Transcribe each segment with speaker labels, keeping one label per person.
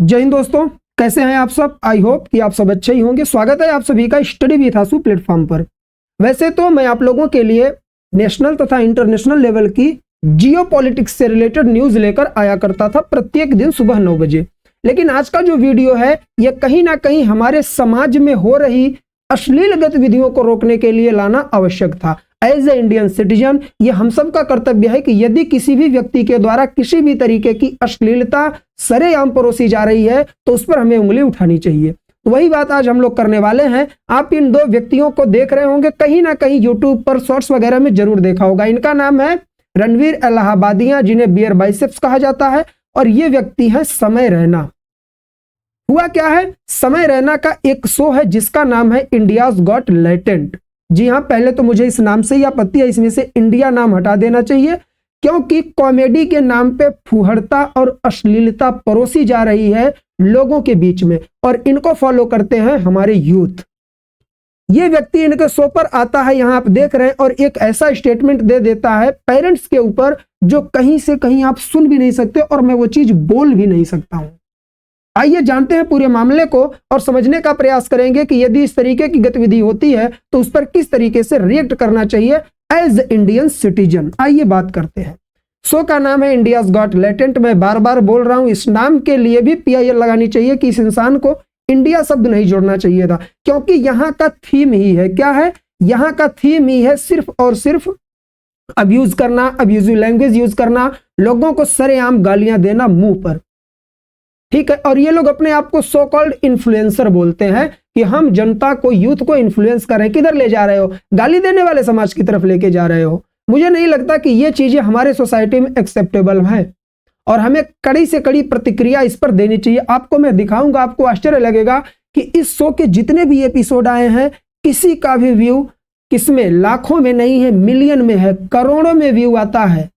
Speaker 1: जय हिंद दोस्तों, कैसे हैं आप सब। आई होप कि आप सब अच्छे ही होंगे। स्वागत है आप सभी का स्टडी विथ आंसू प्लेटफॉर्म पर। वैसे तो मैं आप लोगों के लिए नेशनल तथा इंटरनेशनल लेवल की जियो पॉलिटिक्स से रिलेटेड न्यूज लेकर आया करता था प्रत्येक दिन सुबह 9 बजे, लेकिन आज का जो वीडियो है यह कहीं ना कहीं हमारे समाज में हो रही अश्लील गतिविधियों को रोकने के लिए लाना आवश्यक था। एज ए इंडियन सिटीजन ये हम सब का कर्तव्य है कि यदि किसी भी व्यक्ति के द्वारा किसी भी तरीके की अश्लीलता सरेआम परोसी जा रही है तो उस पर हमें उंगली उठानी चाहिए। तो वही बात आज हम लोग करने वाले हैं। आप इन दो व्यक्तियों को देख रहे होंगे, कहीं ना कहीं यूट्यूब पर शॉर्ट्स वगैरह में जरूर देखा होगा। इनका नाम है रणवीर इलाहाबादिया, जिन्हें बियर बाइसेप्स कहा जाता है, और ये व्यक्ति है समय रैना। हुआ क्या है, समय रैना का एक शो है जिसका नाम है इंडियाज गॉट टैलेंट। जी हाँ, पहले तो मुझे इस नाम से ही आपत्ति है, इसमें से इंडिया नाम हटा देना चाहिए, क्योंकि कॉमेडी के नाम पे फुहड़ता और अश्लीलता परोसी जा रही है लोगों के बीच में, और इनको फॉलो करते हैं हमारे यूथ। ये व्यक्ति इनके शो पर आता है, यहां आप देख रहे हैं, और एक ऐसा स्टेटमेंट दे देता है पेरेंट्स के ऊपर जो कहीं से कहीं आप सुन भी नहीं सकते और मैं वो चीज बोल भी नहीं सकता हूं। आइए जानते हैं पूरे मामले को और समझने का प्रयास करेंगे कि यदि इस तरीके की गतिविधि होती है तो उस पर किस तरीके से रिएक्ट करना चाहिए एज इंडियन सिटीजन। आइए बात करते हैं। शो का नाम है इंडियाज गॉट टैलेंट। मैं बार बार बोल रहा हूं, इस नाम के लिए भी PIL लगानी चाहिए कि इस इंसान को इंडिया शब्द नहीं जोड़ना चाहिए था, क्योंकि यहां का थीम ही है, क्या है, यहां का थीम ही है सिर्फ और सिर्फ अब्यूज करना, अब्यूजिव लैंग्वेज यूज करना, लोगों को सरेआम गालियां देना मुंह पर। ठीक है, और ये लोग अपने आप को सो कॉल्ड इन्फ्लुएंसर बोलते हैं कि हम जनता को, यूथ को इन्फ्लुएंस कर रहे हैं। किधर ले जा रहे हो, गाली देने वाले समाज की तरफ लेके जा रहे हो। मुझे नहीं लगता कि ये चीजें हमारे सोसाइटी में एक्सेप्टेबल हैं और हमें कड़ी से कड़ी प्रतिक्रिया इस पर देनी चाहिए। आपको मैं दिखाऊंगा, आपको आश्चर्य लगेगा कि इस शो के जितने भी एपिसोड आए हैं किसी का भी व्यू किसमें लाखों में नहीं है, मिलियन में है, करोड़ों में व्यू आता है।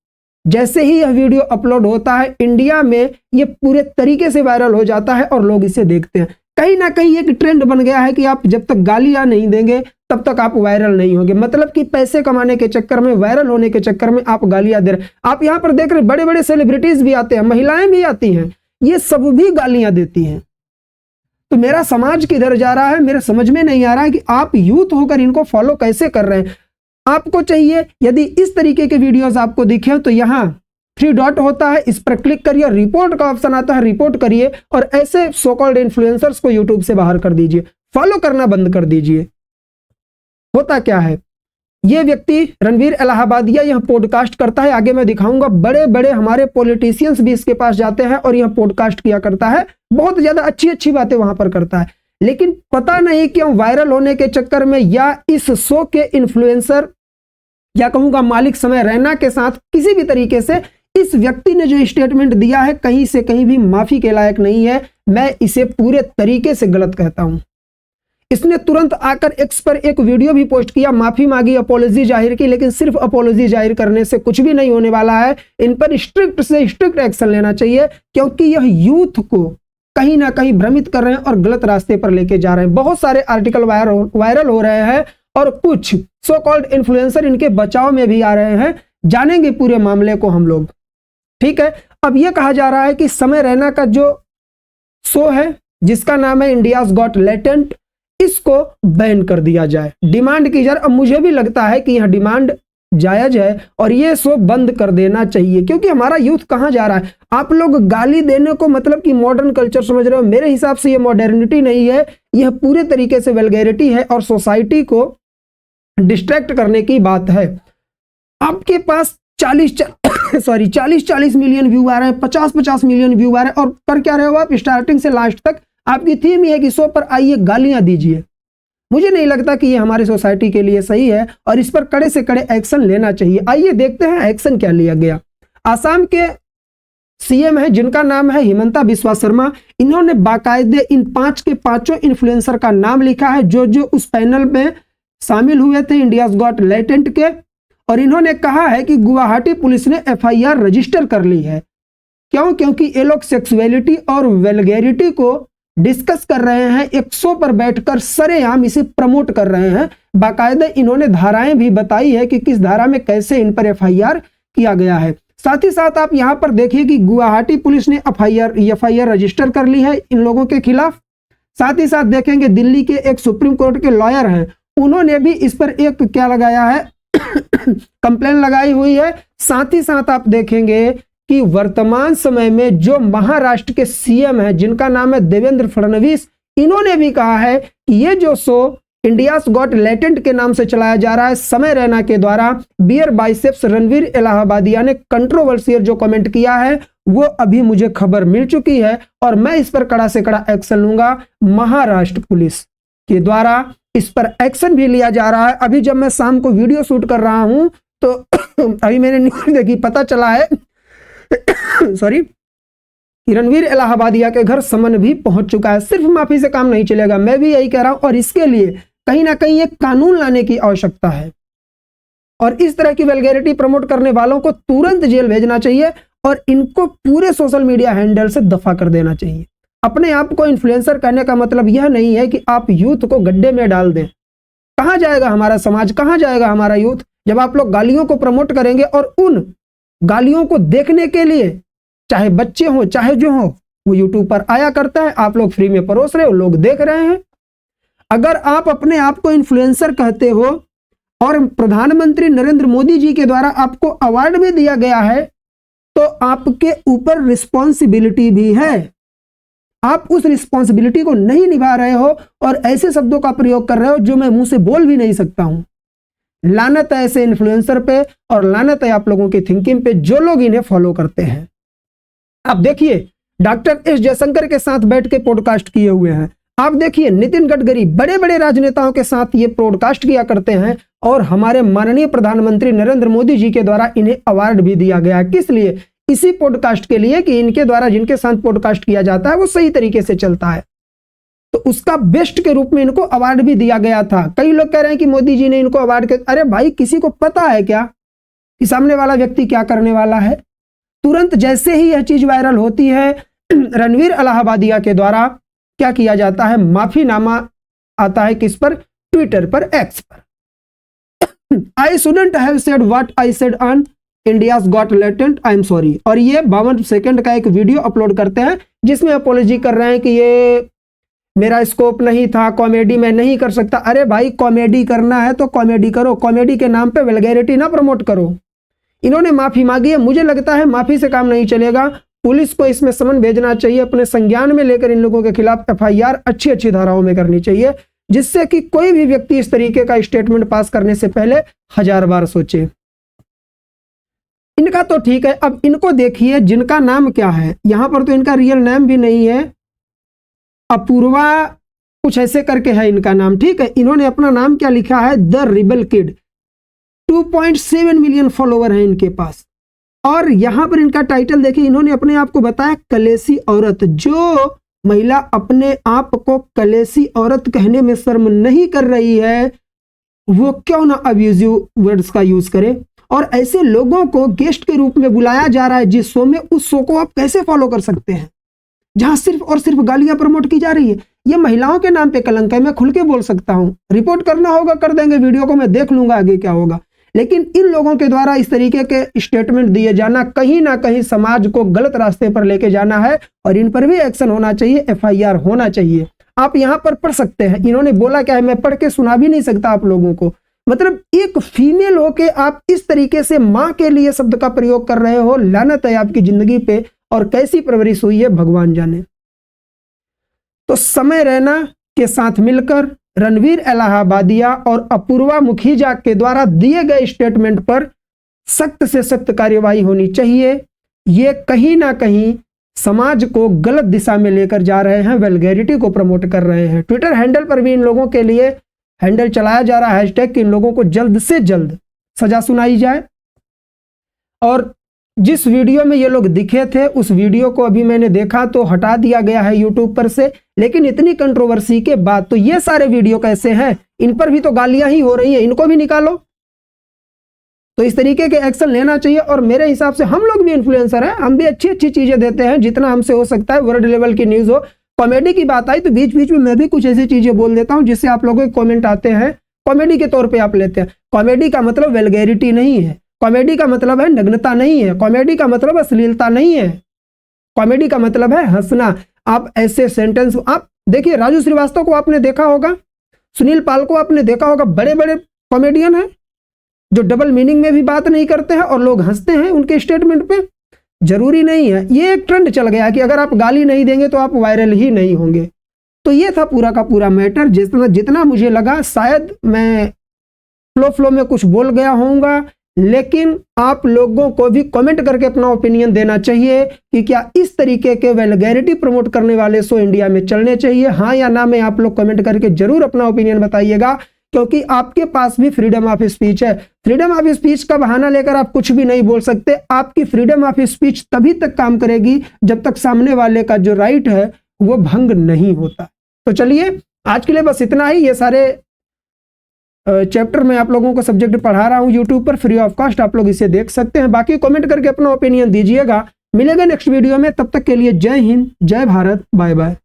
Speaker 1: जैसे ही यह वीडियो अपलोड होता है इंडिया में ये पूरे तरीके से वायरल हो जाता है और लोग इसे देखते हैं। कहीं ना कहीं एक ट्रेंड बन गया है कि आप जब तक गालियां नहीं देंगे तब तक आप वायरल नहीं होंगे। मतलब कि पैसे कमाने के चक्कर में, वायरल होने के चक्कर में आप गालियां दे रहे। आप यहां पर देख रहे बड़े बड़े सेलिब्रिटीज भी आते हैं, महिलाएं भी आती हैं, ये सब भी गालियां देती हैं। तो मेरा समाज किधर जा रहा है, मेरे समझ में नहीं आ रहा है कि आप यूथ होकर इनको फॉलो कैसे कर रहे हैं। आपको चाहिए, यदि इस तरीके के वीडियोस आपको दिखे तो यहां 3 डॉट होता है, इस पर क्लिक करिए, रिपोर्ट का ऑप्शन आता है, रिपोर्ट करिए और ऐसे सो कॉल्ड इन्फ्लुएंसर्स को यूट्यूब से बाहर कर दीजिए, फॉलो करना बंद कर दीजिए। होता क्या है, ये व्यक्ति रणवीर इलाहाबादिया यह पॉडकास्ट करता है, आगे मैं दिखाऊंगा। बड़े बड़े हमारे पॉलिटिशियंस भी इसके पास जाते हैं और यह पॉडकास्ट किया करता है, बहुत ज्यादा अच्छी अच्छी बातें वहां पर करता है। लेकिन पता नहीं क्यों वायरल होने के चक्कर में या इस शो के इन्फ्लुएंसर या कहूंगा मालिक समय रैना के साथ किसी भी तरीके से इस व्यक्ति ने जो स्टेटमेंट दिया है कहीं से कहीं भी माफी के लायक नहीं है। मैं इसे पूरे तरीके से गलत कहता हूं। इसने तुरंत आकर एक्स पर एक वीडियो भी पोस्ट किया, माफी मांगी, अपोलॉजी जाहिर की, लेकिन सिर्फ अपोलॉजी जाहिर करने से कुछ भी नहीं होने वाला है। इन पर स्ट्रिक्ट से स्ट्रिक्ट एक्शन लेना चाहिए, क्योंकि यह यूथ को कहीं ना कहीं भ्रमित कर रहे हैं और गलत रास्ते पर लेके जा रहे हैं। बहुत सारे आर्टिकल वायरल हो रहे हैं और कुछ सो कॉल्ड इन्फ्लुएंसर इनके बचाव में भी आ रहे हैं। जानेंगे पूरे मामले को हम लोग। ठीक है, अब यह कहा जा रहा है कि समय रैना का जो शो है जिसका नाम है इंडियाज गॉट टैलेंट, इसको बैन कर दिया जाए, डिमांड की जाए। अब मुझे भी लगता है कि यह डिमांड जायज है और यह शो बंद कर देना चाहिए, क्योंकि हमारा यूथ कहां जा रहा है। आप लोग गाली देने को मतलब कि मॉडर्न कल्चर समझ रहे हो, मेरे हिसाब से यह मॉडर्निटी नहीं है, यह पूरे तरीके से वल्गैरिटी है और सोसाइटी को डिस्ट्रैक्ट करने की बात है। आपके पास 40 मिलियन व्यू आ रहे हैं, 50 मिलियन व्यू आ रहे हैं, और कर क्या रहे हो आप, स्टार्टिंग से लास्ट तक आपकी थीम ही है कि शो पर आइए गालियां दीजिए। मुझे नहीं लगता कि ये हमारी सोसाइटी के लिए सही है और इस पर कड़े से कड़े एक्शन लेना चाहिए। आइए देखते हैं एक्शन क्या लिया गया। आसाम के CM है जिनका नाम है हिमंता बिस्वा शर्मा। इन्होंने बाकायदे इन 5 के 5 इन्फ्लुएंसर का नाम लिखा है जो उस पैनल में शामिल हुए थे इंडियाज गॉट टैलेंट के, और इन्होंने कहा है कि गुवाहाटी पुलिस ने FIR रजिस्टर कर ली है। क्यों? क्योंकि ये लोग सेक्सुअलिटी और वल्गैरिटी को डिस्कस कर रहे हैं, एक शो पर बैठकर सरेआम इसे प्रमोट कर रहे हैं। बाकायदा इन्होंने धाराएं भी बताई है कि किस धारा में कैसे इन पर FIR किया गया है। साथ ही साथ आप यहां पर देखिए कि गुवाहाटी पुलिस ने एफआईआर रजिस्टर कर ली है इन लोगों के खिलाफ। साथ ही साथ देखेंगे दिल्ली के एक सुप्रीम कोर्ट के लॉयर हैं, उन्होंने भी इस पर एक क्या लगाया है कंप्लेन लगाई हुई है। साथ ही साथ आप देखेंगे कि वर्तमान समय में जो महाराष्ट्र के सीएम हैं जिनका नाम है देवेंद्र फडणवीस, इन्होंने भी कहा है कि ये जो शो इंडियाज गॉट टैलेंट के नाम से चलाया जा रहा है समय रैना के द्वारा, बियर बाइसेप्स रणवीर इलाहाबादिया ने कंट्रोवर्शियल जो कमेंट किया है वो अभी मुझे खबर मिल चुकी है और मैं इस पर कड़ा से कड़ा एक्शन लूंगा। महाराष्ट्र पुलिस के द्वारा इस पर एक्शन भी लिया जा रहा है। अभी जब मैं शाम को वीडियो शूट कर रहा हूं तो अभी मैंने न्यूज़ देखी, पता चला है सॉरी रणवीर इलाहाबादिया के घर समन भी पहुंच चुका है। सिर्फ माफी से काम नहीं चलेगा, मैं भी यही कह रहा हूं, और इसके लिए कहीं ना कहीं एक कानून लाने की आवश्यकता है और इस तरह की वल्गैरिटी प्रमोट करने वालों को तुरंत जेल भेजना चाहिए और इनको पूरे सोशल मीडिया हैंडल से दफा कर देना चाहिए। अपने आप को इन्फ्लुएंसर कहने का मतलब यह नहीं है कि आप यूथ को गड्ढे में डाल दें। कहां जाएगा हमारा समाज, कहां जाएगा हमारा यूथ जब आप लोग गालियों को प्रमोट करेंगे और उन गालियों को देखने के लिए चाहे बच्चे हो चाहे जो हो वो यूट्यूब पर आया करता है, आप लोग फ्री में परोस रहे हो, लोग देख रहे हैं। अगर आप अपने आप को इन्फ्लुएंसर कहते हो और प्रधानमंत्री नरेंद्र मोदी जी के द्वारा आपको अवार्ड भी दिया गया है तो आपके ऊपर रिस्पॉन्सिबिलिटी भी है। आप उस रिस्पॉन्सिबिलिटी को नहीं निभा रहे हो और ऐसे शब्दों का प्रयोग कर रहे हो जो मैं मुंह से बोल भी नहीं सकता हूं। लानत है ऐसे इन्फ्लुएंसर पे और लानत है आप लोगों की थिंकिंग पे जो लोग इन्हें फॉलो करते हैं। आप देखिए डॉक्टर एस जयशंकर के साथ बैठ के पॉडकास्ट किए हुए हैं। आप देखिए नितिन गडकरी बड़े बड़े राजनेताओं के साथ ये पॉडकास्ट किया करते हैं और हमारे माननीय प्रधानमंत्री नरेंद्र मोदी जी के द्वारा इन्हें अवार्ड भी दिया गया है। किस लिए? इसी पॉडकास्ट के लिए कि इनके द्वारा जिनके साथ पॉडकास्ट किया जाता है वो सही तरीके से चलता है, तो उसका बेस्ट के रूप में इनको अवार्ड भी दिया गया था। कई लोग कह रहे हैं कि मोदी जी ने इनको अवार्ड के, अरे भाई किसी को पता है क्या कि सामने वाला व्यक्ति क्या करने वाला है? तुरंत जैसे ही यह चीज वायरल होती है रणवीर इलाहाबादिया के द्वारा क्या किया जाता है, माफीनामा आता है किस पर? ट्विटर पर, एक्स पर। I shouldn't have said what I said on India's got talent, I am sorry. और ये 52 सेकंड का एक वीडियो अपलोड करते हैं जिसमें अपॉलॉजी कर रहे हैं कि ये मेरा स्कोप नहीं था, कॉमेडी में नहीं कर सकता। अरे भाई कॉमेडी करना है तो कॉमेडी करो, कॉमेडी के नाम पे वल्गैरिटी ना प्रमोट करो। इन्होंने माफी मांगी है, मुझे लगता है माफी से काम नहीं चलेगा। पुलिस को इसमें समन भेजना चाहिए, अपने संज्ञान में लेकर इन लोगों के खिलाफ एफआईआर अच्छी अच्छी धाराओं में करनी चाहिए, जिससे कि कोई भी व्यक्ति इस तरीके का स्टेटमेंट पास करने से पहले 1000 बार सोचे। इनका तो ठीक है, अब इनको देखिए जिनका नाम क्या है, यहां पर तो इनका रियल नेम भी नहीं है, अपूर्वा कुछ ऐसे करके है इनका नाम, ठीक है। इन्होंने अपना नाम क्या लिखा है? The rebel kid. 2.7 million follower है इनके पास और यहां पर इनका टाइटल देखिए, इन्होंने अपने आप को बताया कलेसी औरत। जो महिला अपने आप को कलेसी औरत कहने में शर्म नहीं कर रही है वो क्यों ना अब्यूजिव वर्ड्स का यूज करे। और ऐसे लोगों को गेस्ट के रूप में बुलाया जा रहा है जिस शो में, उस शो को आप कैसे फॉलो कर सकते हैं जहां सिर्फ और सिर्फ गालियां प्रमोट की जा रही है? ये महिलाओं के नाम पे कलंक है। मैं खुल के बोल सकता हूं, रिपोर्ट करना होगा कर देंगे वीडियो को, मैं देख लूंगा आगे क्या होगा। लेकिन इन लोगों के द्वारा इस तरीके के स्टेटमेंट दिए जाना कहीं ना कहीं समाज को गलत रास्ते पर लेके जाना है और इन पर भी एक्शन होना चाहिए, एफआईआर होना चाहिए। आप यहां पर पढ़ सकते हैं इन्होंने बोला क्या है, मैं पढ़ के सुना भी नहीं सकता आप लोगों को। मतलब एक फीमेल होके आप इस तरीके से मां के लिए शब्द का प्रयोग कर रहे हो, लानत है आपकी जिंदगी पे। और कैसी परवरिश हुई है भगवान जाने। तो समय रैना के साथ मिलकर रणवीर इलाहाबादिया और अपूर्वा मुखीजा के द्वारा दिए गए स्टेटमेंट पर सख्त से सख्त कार्यवाही होनी चाहिए। ये कहीं ना कहीं समाज को गलत दिशा में लेकर जा रहे हैं, वल्गैरिटी को प्रमोट कर रहे हैं। ट्विटर हैंडल पर भी इन लोगों के लिए हैंडल चलाया जा रहा है हैशटैग कि इन लोगों को जल्द से जल्द सजा सुनाई जाए। और जिस वीडियो में ये लोग दिखे थे उस वीडियो को अभी मैंने देखा तो हटा दिया गया है यूट्यूब पर से, लेकिन इतनी कंट्रोवर्सी के बाद तो ये सारे वीडियो कैसे हैं? इन पर भी तो गालियां ही हो रही हैं, इनको भी निकालो। तो इस तरीके के एक्शन लेना चाहिए। और मेरे हिसाब से हम लोग भी इन्फ्लुएंसर हैं, हम भी अच्छी अच्छी चीजें देते हैं जितना हमसे हो सकता है। वर्ल्ड लेवल की न्यूज हो, कॉमेडी की बात आई तो बीच बीच में मैं भी कुछ ऐसी चीजें बोल देता हूं जिससे आप लोगों के कमेंट आते हैं, कॉमेडी के तौर पे आप लेते हैं। कॉमेडी का मतलब वल्गैरिटी नहीं है, कॉमेडी का मतलब है नग्नता नहीं है, कॉमेडी का मतलब अश्लीलता नहीं है, कॉमेडी का मतलब है हंसना। आप ऐसे सेंटेंस, आप देखिए राजू श्रीवास्तव को आपने देखा होगा, सुनील पाल को आपने देखा होगा, बड़े बड़े कॉमेडियन हैं जो डबल मीनिंग में भी बात नहीं करते हैं और लोग हंसते हैं उनके स्टेटमेंट पे। जरूरी नहीं है, ये एक ट्रेंड चल गया कि अगर आप गाली नहीं देंगे तो आप वायरल ही नहीं होंगे। तो ये था पूरा का पूरा मैटर। जितना मुझे लगा शायद मैं फ्लो में कुछ बोल गया होऊंगा, लेकिन आप लोगों को भी कमेंट करके अपना ओपिनियन देना चाहिए कि क्या इस तरीके के वल्गैरिटी प्रमोट करने वाले शो इंडिया में चलने चाहिए, हाँ या ना में आप लोग कमेंट करके जरूर अपना ओपिनियन बताइएगा, क्योंकि आपके पास भी फ्रीडम ऑफ स्पीच है। फ्रीडम ऑफ स्पीच का बहाना लेकर आप कुछ भी नहीं बोल सकते। आपकी फ्रीडम ऑफ स्पीच तभी तक काम करेगी जब तक सामने वाले का जो राइट है वो भंग नहीं होता। तो चलिए आज के लिए बस इतना ही। ये सारे चैप्टर में आप लोगों को सब्जेक्ट पढ़ा रहा हूं यूट्यूब पर फ्री ऑफ कॉस्ट, आप लोग इसे देख सकते हैं। बाकी कमेंट करके अपना ओपिनियन दीजिएगा। मिलेगा नेक्स्ट वीडियो में, तब तक के लिए जय हिंद, जय भारत, बाय बाय।